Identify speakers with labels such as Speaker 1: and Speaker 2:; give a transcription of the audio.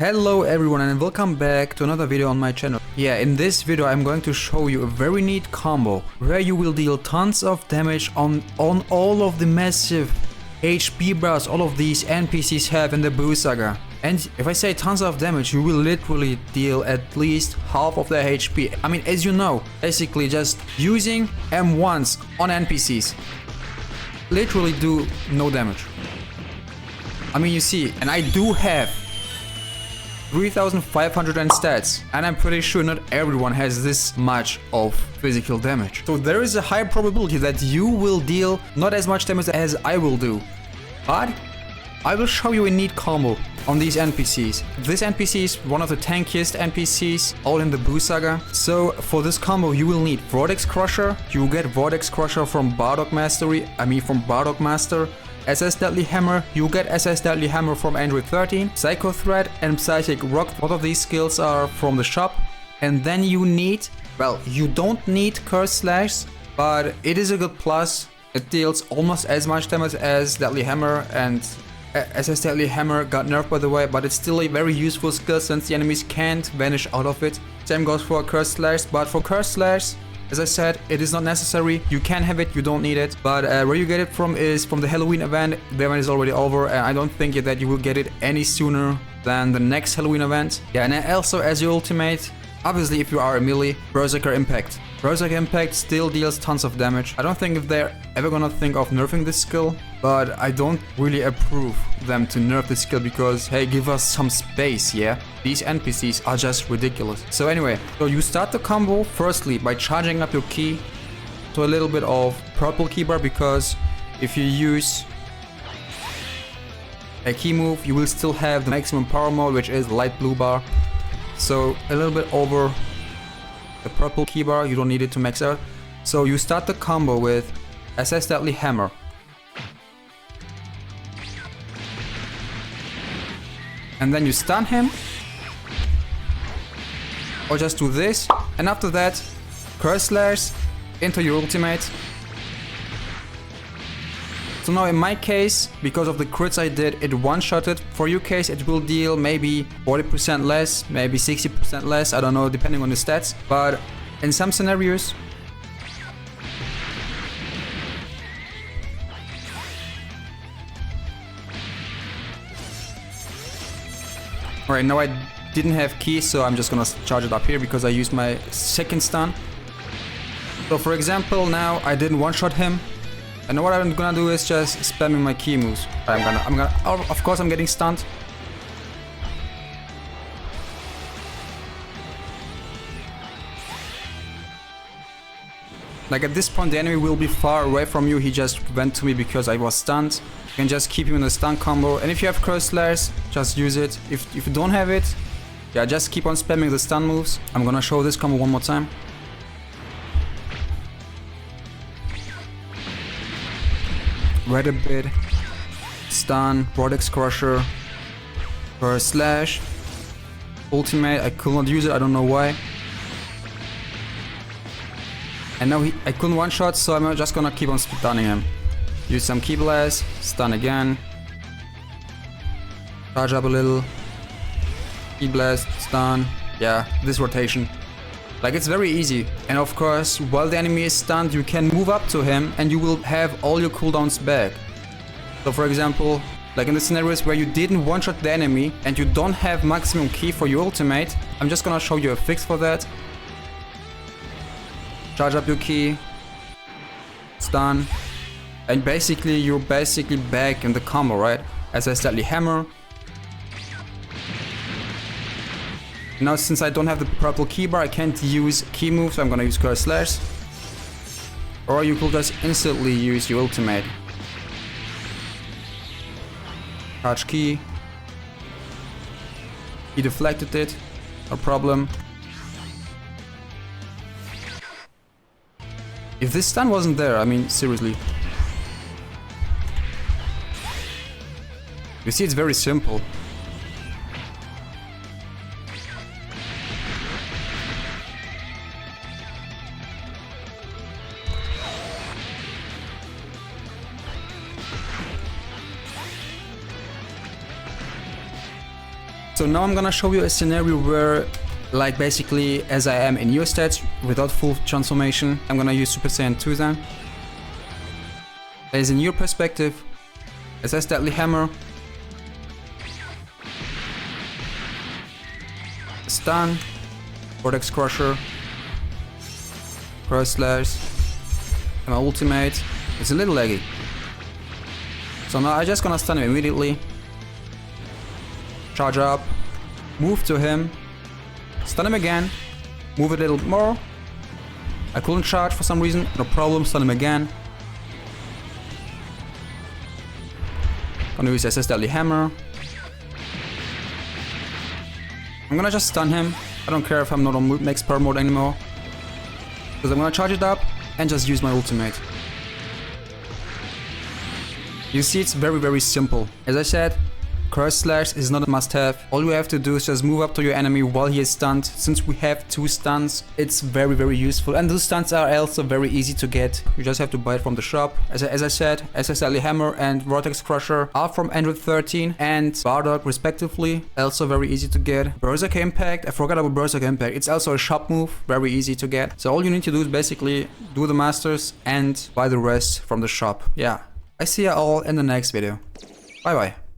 Speaker 1: Hello everyone and welcome back to another video on my channel. Yeah, in this video I'm going to show you a very neat combo where you will deal tons of damage on all of the massive HP bars all of these NPCs have in the Boo Saga. And if I say tons of damage, you will literally deal at least half of their HP. I mean, as you know, basically just using M1s on NPCs literally do no damage. I mean, you see, and I do have 3500 in stats, and I'm pretty sure not everyone has this much of physical damage. So there is a high probability that you will deal not as much damage as I will do. But I will show you a neat combo on these NPCs. This NPC is one of the tankiest NPCs all in the Boo Saga. So for this combo you will need Vortex Crusher. You will get Vortex Crusher from Bardock Master. SS Deadly Hammer, you get SS Deadly Hammer from Android 13, Psycho Thread and Psychic Rock. Both of these skills are from the shop. And then you need, well, you don't need Curse Slash, but it is a good plus. It deals almost as much damage as Deadly Hammer, and SS Deadly Hammer got nerfed by the way, but it's still a very useful skill since the enemies can't vanish out of it. Same goes for Curse Slash, but for Curse Slash, as I said, it is not necessary. You can have it, you don't need it. But where you get it from is from the Halloween event. The event is already over, and I don't think that you will get it any sooner than the next Halloween event. Yeah, and also as your ultimate, obviously if you are a melee, Berserker Impact. Berserker Impact still deals tons of damage. I don't think if they're ever gonna think of nerfing this skill, but I don't really approve them to nerf this skill because, hey, give us some space, yeah? These NPCs are just ridiculous. So anyway, so you start the combo firstly by charging up your ki to a little bit of purple ki bar, because if you use a ki move, you will still have the maximum power mode, which is light blue bar. So a little bit over the purple ki bar, you don't need it to max out. So you start the combo with SS Deadly Hammer. And then you stun him. Or just do this. And after that, Curse Slash into your ultimate. So now in my case, because of the crits I did, it one-shotted. For your case, it will deal maybe 40% less, maybe 60% less, I don't know, depending on the stats. But in some scenarios, alright, now I didn't have ki, so I'm just gonna charge it up here because I used my second stun. So for example, now I didn't one-shot him. And what I'm gonna do is just spamming my ki moves. Of course I'm getting stunned. Like at this point the enemy will be far away from you, he just went to me because I was stunned. You can just keep him in the stun combo, and if you have Curse Slash, just use it. If you don't have it, yeah, just keep on spamming the stun moves. I'm gonna show this combo one more time. Wait a bit, stun, Vortex Crusher, Curse Slash, ultimate, I could not use it, I don't know why. And now I couldn't one-shot, so I'm just gonna keep on stunning him. Use some Ki Blast, stun again. Charge up a little. Ki Blast, stun. Yeah, this rotation. Like, it's very easy. And of course, while the enemy is stunned, you can move up to him and you will have all your cooldowns back. So for example, like in the scenarios where you didn't one-shot the enemy and you don't have maximum ki for your ultimate, I'm just gonna show you a fix for that. Charge up your ki, stun, and basically you're back in the combo, right? SS Deadly Hammer. Now since I don't have the purple ki bar, I can't use ki moves, so I'm gonna use Curse Slash. Or you could just instantly use your ultimate. Charge ki. He deflected it, no problem. If this stun wasn't there, I mean, seriously. You see, it's very simple. So now I'm gonna show you a scenario where, like basically as I am in your stats without full transformation, I'm gonna use Super Saiyan 2 then. As in your perspective, SS Deadly Hammer, Stun, Vortex Crusher, Cross Slash, and my ultimate. It's a little laggy. So now I'm just gonna stun him immediately. Charge up, move to him, stun him again, move a little more. I couldn't charge for some reason, no problem, stun him again. Gonna use SS Deadly Hammer. I'm gonna just stun him. I don't care if I'm not on max power mode anymore. Because I'm gonna charge it up and just use my ultimate. You see, it's very simple. As I said, Curse Slash is not a must-have. All you have to do is just move up to your enemy while he is stunned. Since we have 2 stuns, it's very useful. And those stuns are also very easy to get. You just have to buy it from the shop. As I said, SS Deadly Hammer and Vortex Crusher are from Android 13 and Bardock respectively. Also very easy to get. Berserker Impact, I forgot about Berserker Impact. It's also a shop move, very easy to get. So all you need to do is basically do the masters and buy the rest from the shop. Yeah. I see you all in the next video. Bye bye.